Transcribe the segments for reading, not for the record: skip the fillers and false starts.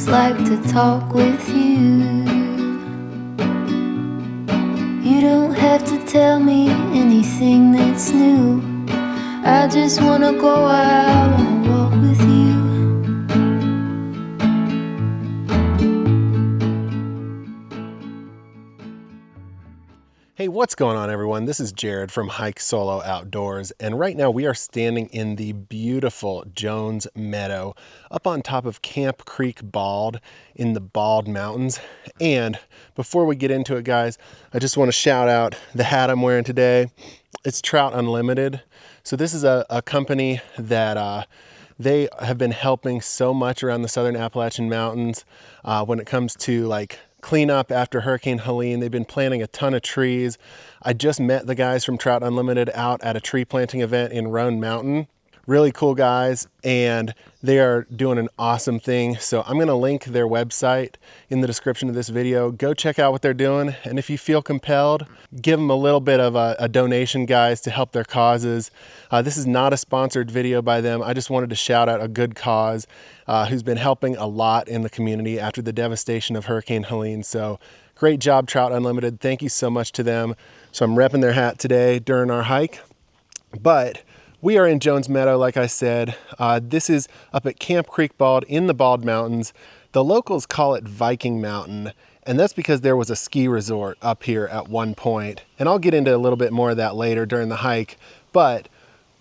just like to talk with you. You don't have to tell me anything that's new. I just wanna go out on a walk with you. Hey, what's going on, everyone? This is Jared from Hike Solo Outdoors, and right now we are standing in the beautiful Jones Meadow up on top of Camp Creek Bald in the Bald Mountains. And before we get into it, guys, I just want to shout out the hat I'm wearing today. It's Trout Unlimited. So this is a company that they have been helping so much around the southern Appalachian Mountains when it comes to like cleanup after Hurricane Helene. They've been planting a ton of trees. I just met the guys from Trout Unlimited out at a tree planting event in Roan Mountain. Really cool guys, and they are doing an awesome thing. So I'm gonna link their website in the description of this video. Go check out what they're doing, and if you feel compelled, give them a little bit of a donation, guys, to help their causes. This is not a sponsored video by them. I just wanted to shout out a good cause who's been helping a lot in the community after the devastation of Hurricane Helene. So great job, Trout Unlimited. Thank you so much to them. So I'm repping their hat today during our hike. But we are in Jones Meadow, like I said. This is up at Camp Creek Bald in the Bald Mountains. The locals call it Viking Mountain, and that's because there was a ski resort up here at one point. And I'll get into a little bit more of that later during the hike. But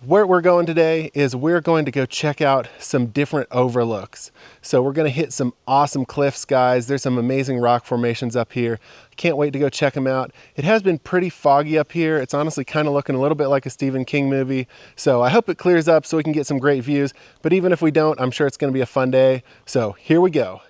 where we're going today is we're going to go check out some different overlooks. So we're going to hit some awesome cliffs, guys. There's some amazing rock formations up here. Can't wait to go check them out. It has been pretty foggy up here. It's honestly kind of looking a little bit like a Stephen King movie. So I hope it clears up so we can get some great views. But even if we don't, I'm sure it's going to be a fun day. So here we go.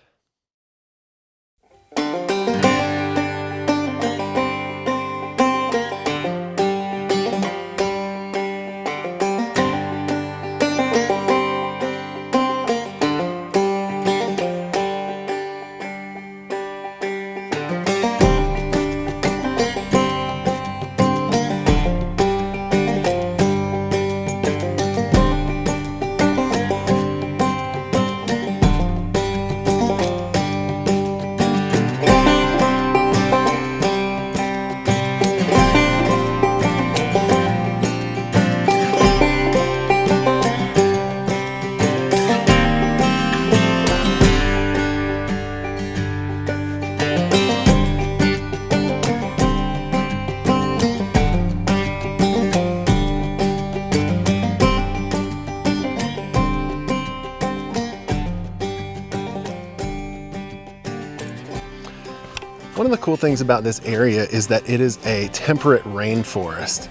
One of the cool things about this area is that it is a temperate rainforest.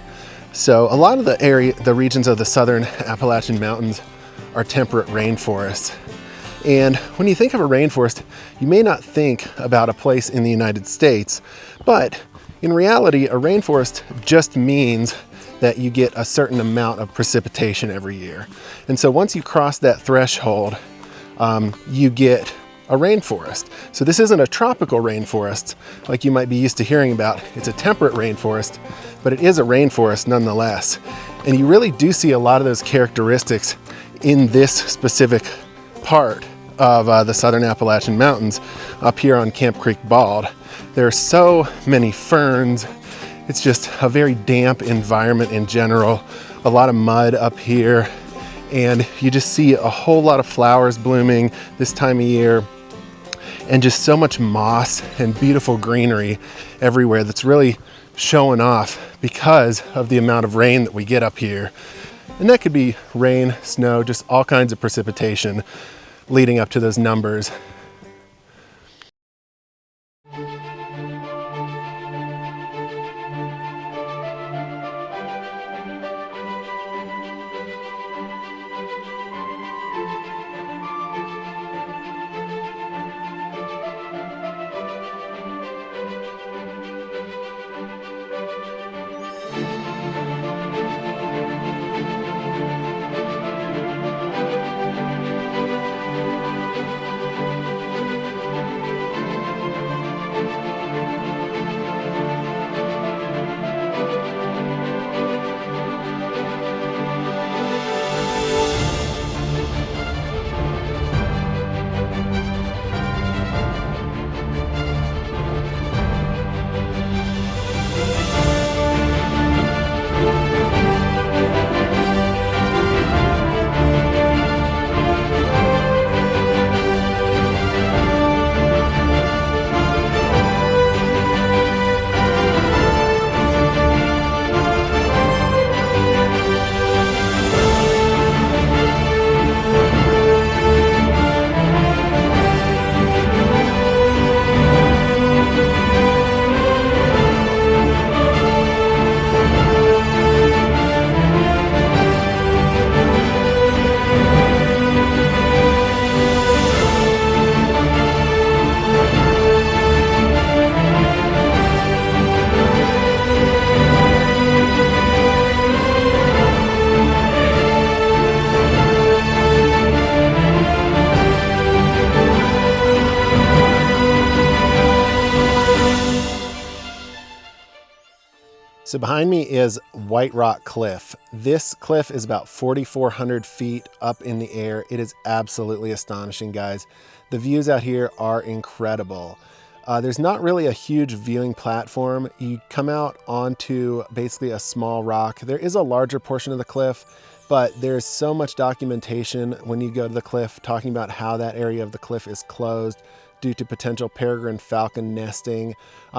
So a lot of the regions of the southern Appalachian Mountains are temperate rainforests. And when you think of a rainforest, you may not think about a place in the United States, but in reality, a rainforest just means that you get a certain amount of precipitation every year. And so once you cross that threshold, you get a rainforest. So this isn't a tropical rainforest like you might be used to hearing about. It's a temperate rainforest, but it is a rainforest nonetheless. And you really do see a lot of those characteristics in this specific part of the southern Appalachian Mountains up here on Camp Creek Bald. There are so many ferns. It's just a very damp environment in general. A lot of mud up here. And you just see a whole lot of flowers blooming this time of year, and just so much moss and beautiful greenery everywhere that's really showing off because of the amount of rain that we get up here. And that could be rain, snow, just all kinds of precipitation leading up to those numbers. So behind me is Whiterock Cliff. This cliff is about 4,400 feet up in the air. It is absolutely astonishing, guys. The views out here are incredible. There's not really a huge viewing platform. You come out onto basically a small rock. There is a larger portion of the cliff, but there's so much documentation when you go to the cliff talking about how that area of the cliff is closed due to potential peregrine falcon nesting,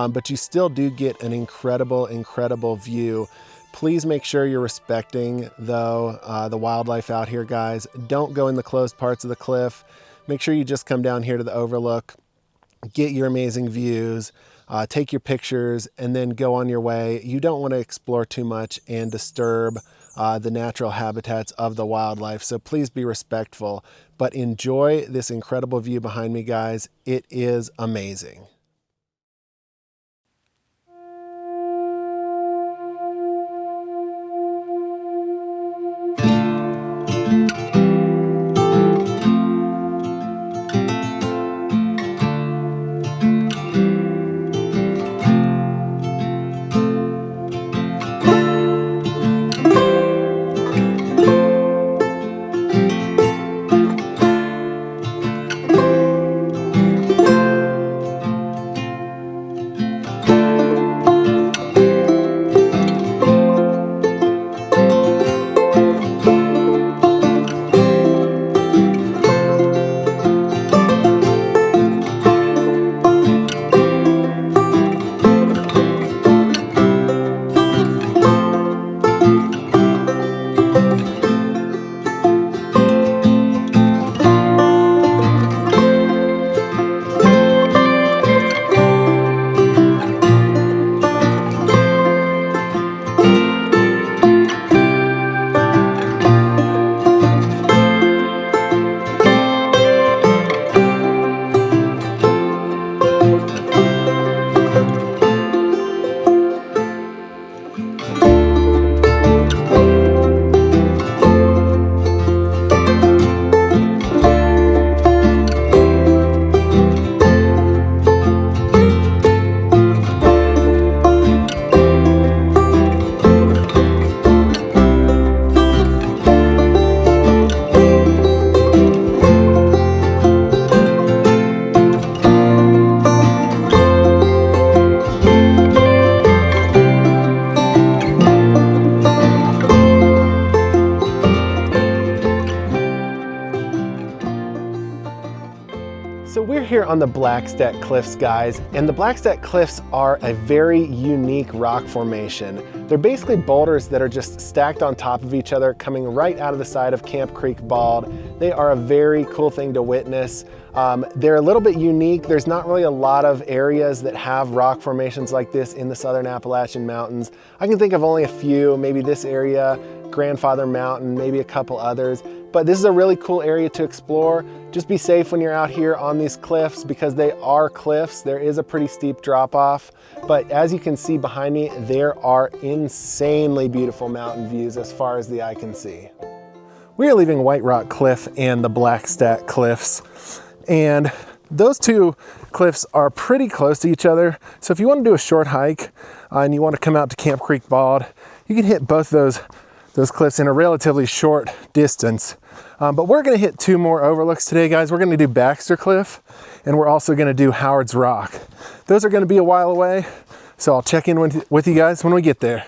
but you still do get an incredible view. Please make sure you're respecting, though, the wildlife out here, guys. Don't go in the closed parts of the cliff. Make sure you just come down here to the overlook, get your amazing views, take your pictures, and then go on your way. You don't want to explore too much and disturb the natural habitats of the wildlife, so please be respectful, but enjoy this incredible view behind me, guys. It is amazing. So we're here on the Blackstack Cliffs, guys, and the Blackstack Cliffs are a very unique rock formation. They're basically boulders that are just stacked on top of each other, coming right out of the side of Camp Creek Bald. They are a very cool thing to witness. They're a little bit unique. There's not really a lot of areas that have rock formations like this in the southern Appalachian Mountains. I can think of only a few, maybe this area, Grandfather Mountain, maybe a couple others. But this is a really cool area to explore. Just be safe when you're out here on these cliffs because they are cliffs. There is a pretty steep drop off. But as you can see behind me, there are insanely beautiful mountain views as far as the eye can see. We are leaving Whiterock Cliff and the Blackstack Cliffs. And those two cliffs are pretty close to each other. So if you want to do a short hike and you want to come out to Camp Creek Bald, you can hit both those cliffs in a relatively short distance. But we're gonna hit two more overlooks today, guys. We're gonna do Baxter Cliff, and we're also gonna do Howard's Rock. Those are gonna be a while away, so I'll check in with you guys when we get there.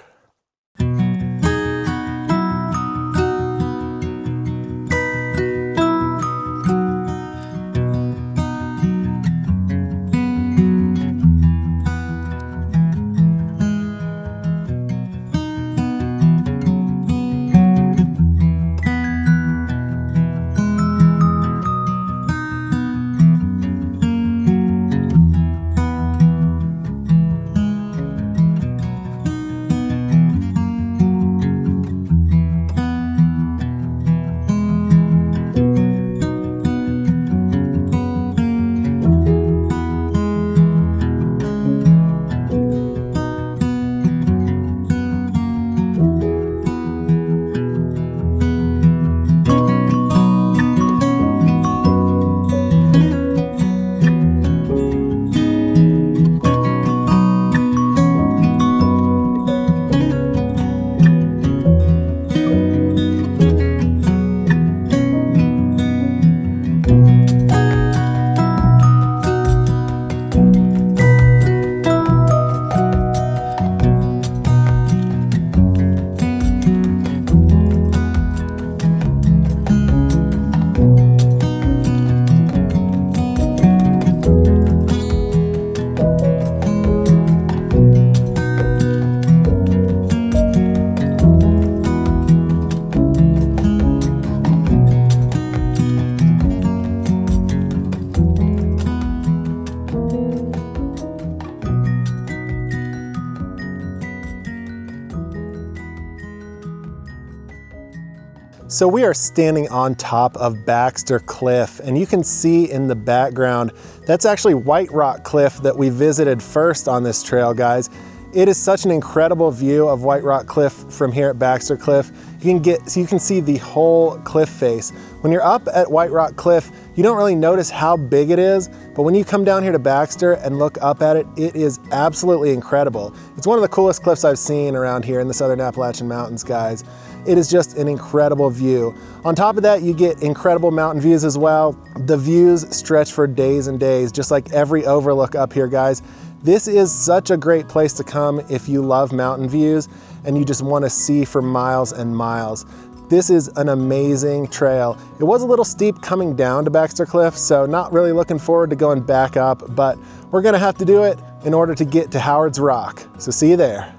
So we are standing on top of Baxter Cliff, and you can see in the background, that's actually Whiterock Cliff that we visited first on this trail, guys. It is such an incredible view of Whiterock Cliff from here at Baxter Cliff. You can see the whole cliff face. When you're up at Whiterock Cliff, you don't really notice how big it is, but when you come down here to Baxter and look up at it, it is absolutely incredible. It's one of the coolest cliffs I've seen around here in the southern Appalachian Mountains, guys. It is just an incredible view. On top of that, you get incredible mountain views as well. The views stretch for days and days, just like every overlook up here, guys. This is such a great place to come if you love mountain views and you just want to see for miles and miles. This is an amazing trail. It was a little steep coming down to Baxter Cliff, so not really looking forward to going back up, but we're gonna have to do it in order to get to Howard's Rock. So see you there.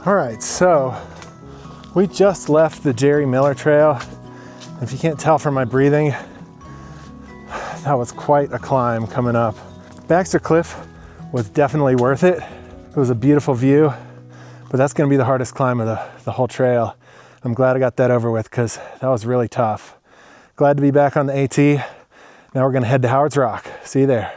All right, so we just left the Jerry Miller Trail. If you can't tell from my breathing, that was quite a climb coming up. Baxter Cliff was definitely worth it. It was a beautiful view, but that's gonna be the hardest climb of the whole trail. I'm glad I got that over with because that was really tough. Glad to be back on the AT. Now we're gonna head to Howard's Rock. See you there.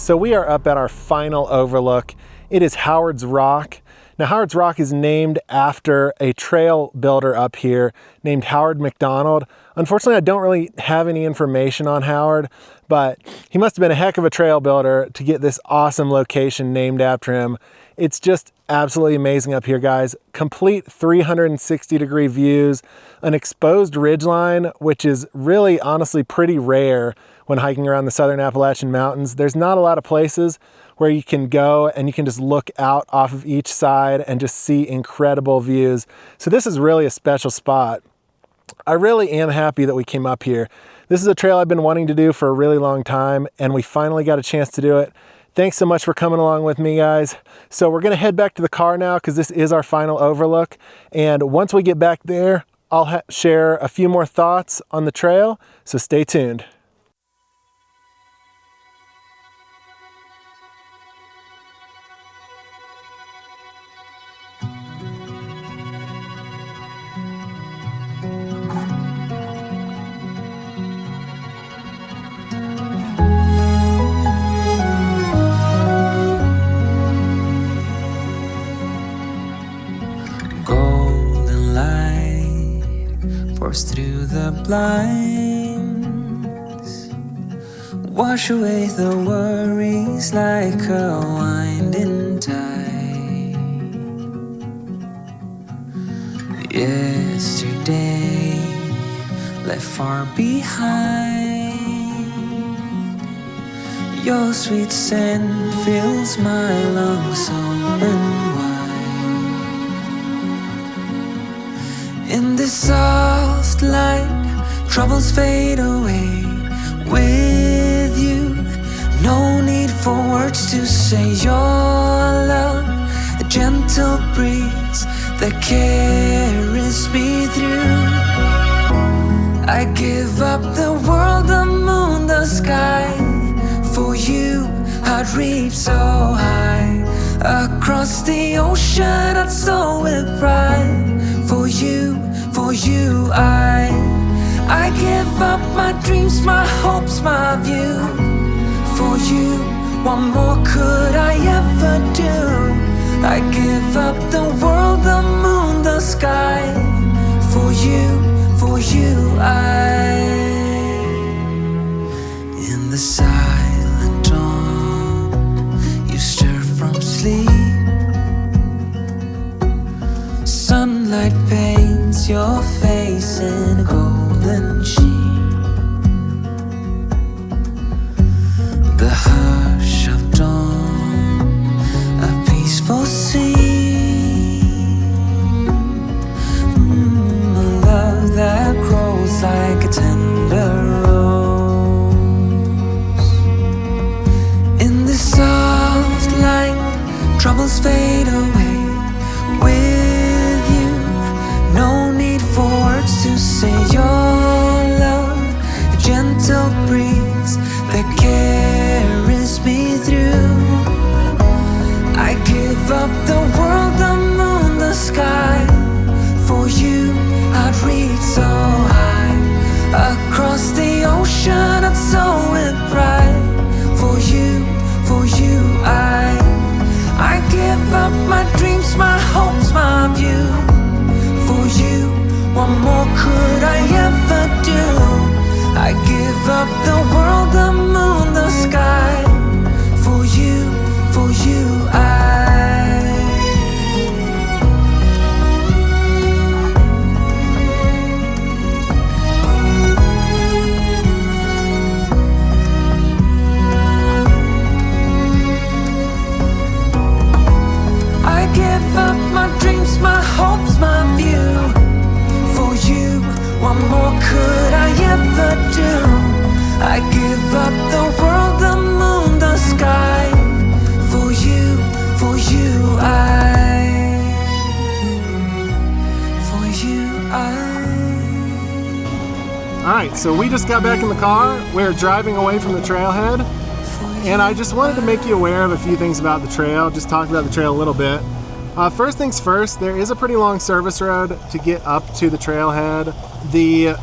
So we are up at our final overlook. It is Howard's Rock. Now Howard's Rock is named after a trail builder up here named Howard McDonald. Unfortunately, I don't really have any information on Howard, but he must have been a heck of a trail builder to get this awesome location named after him. It's just absolutely amazing up here, guys. Complete 360-degree views, an exposed ridgeline, which is really honestly pretty rare when hiking around the southern Appalachian Mountains. There's not a lot of places where you can go and you can just look out off of each side and just see incredible views. So this is really a special spot. I really am happy that we came up here. This is a trail I've been wanting to do for a really long time, and we finally got a chance to do it. Thanks so much for coming along with me, guys. So we're gonna head back to the car now because this is our final overlook. And once we get back there, I'll share a few more thoughts on the trail, so stay tuned. Through the blinds, wash away the worries like a winding tide. Yesterday left far behind, your sweet scent fills my lungs open wide. In this soft light, troubles fade away with you. No need for words to say your love, a gentle breeze that carries me through. I give up the world, the moon, the sky. For you, I'd reach so high. Across the ocean, I'd soar with pride. For you, I give up my dreams, my hopes, my view. For you, what more could I ever do? I give up the world, the moon, the sky. For you, in the silent dawn, you stir from sleep. Sunlight paints your face in a golden sheen. The hush of dawn, a peaceful scene. A love that grows like a tender rose. In this soft light, troubles fade away with you. No need for words to say your love, a gentle breeze that carries me through. I give up the world, the moon, the sky. For you, I'd reach so high. Across the ocean, I'd soar with pride. For you, I give up my dreams, my hopes, my view. For you, what more could I ever do? I give up the world, the moon, the sky. For you, I give up my dreams, my hopes, my view. For you, what more could I ever do? I give up the world, the moon, the sky. For you, All right, so we just got back in the car. We're driving away from the trailhead, and I just wanted to make you aware of a few things about the trail, just talk about the trail a little bit. First things first, there is a pretty long service road to get up to the trailhead. The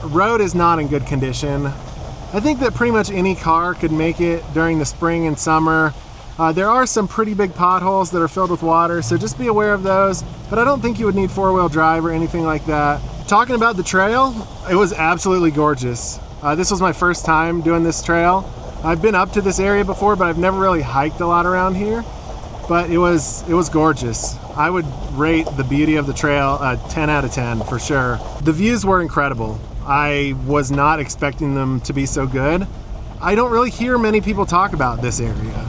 road is not in good condition. I think that pretty much any car could make it during the spring and summer. There are some pretty big potholes that are filled with water, so just be aware of those. But I don't think you would need four-wheel drive or anything like that. Talking about the trail, it was absolutely gorgeous. This was my first time doing this trail. I've been up to this area before, but I've never really hiked a lot around here. But it was gorgeous. I would rate the beauty of the trail a 10 out of 10 for sure. The views were incredible. I was not expecting them to be so good. I don't really hear many people talk about this area.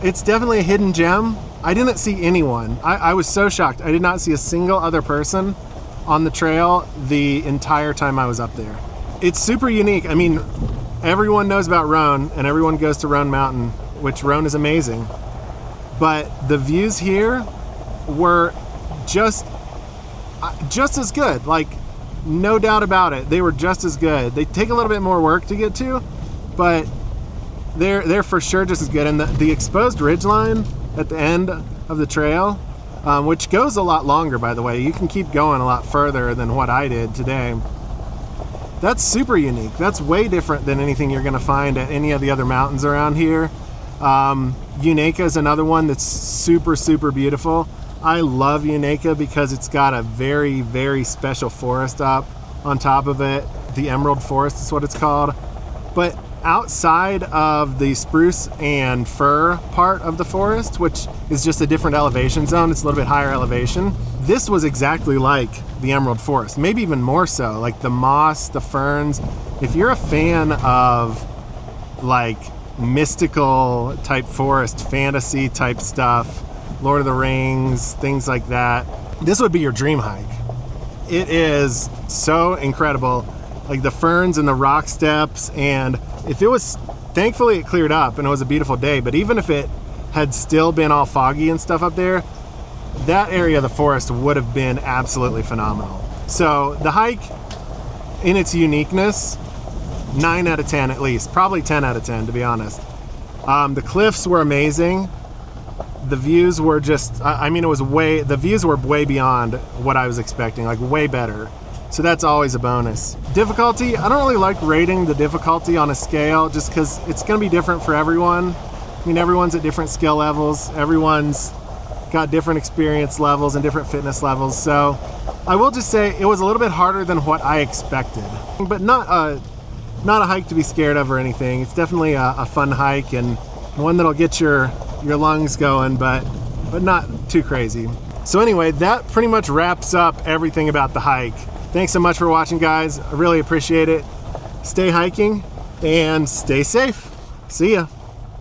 It's definitely a hidden gem. I didn't see anyone. I was so shocked. I did not see a single other person on the trail the entire time I was up there. It's super unique. I mean, everyone knows about Roan and everyone goes to Roan Mountain, which Roan is amazing. But the views here were just as good. Like, no doubt about it. They were just as good. They take a little bit more work to get to, but they're for sure just as good. And the exposed ridgeline at the end of the trail, which goes a lot longer, by the way. You can keep going a lot further than what I did today. That's super unique. That's way different than anything you're gonna find at any of the other mountains around here. Unaka is another one that's super, super beautiful. I love Unaka because it's got a very, very special forest up on top of it. The Emerald Forest is what it's called. But outside of the spruce and fir part of the forest, which is just a different elevation zone, it's a little bit higher elevation, this was exactly like the Emerald Forest, maybe even more so. Like the moss, the ferns. If you're a fan of like mystical type forest, fantasy type stuff, Lord of the Rings, things like that, this would be your dream hike. It is so incredible. Like the ferns and the rock steps, and if it was, thankfully it cleared up and it was a beautiful day, but even if it had still been all foggy and stuff up there, that area of the forest would have been absolutely phenomenal. So the hike, in its uniqueness, 9 out of 10 at least, probably 10 out of 10 to be honest. The cliffs were amazing. The views were just, I mean, the views were way beyond what I was expecting, like way better. So that's always a bonus. Difficulty, I don't really like rating the difficulty on a scale just because it's gonna be different for everyone. I mean, everyone's at different skill levels. Everyone's got different experience levels and different fitness levels. So I will just say it was a little bit harder than what I expected, but not a hike to be scared of or anything. It's definitely a fun hike and one that'll get your lungs going, but not too crazy. So anyway, that pretty much wraps up everything about the hike. Thanks so much for watching, guys. I really appreciate it. Stay hiking and stay safe. See ya.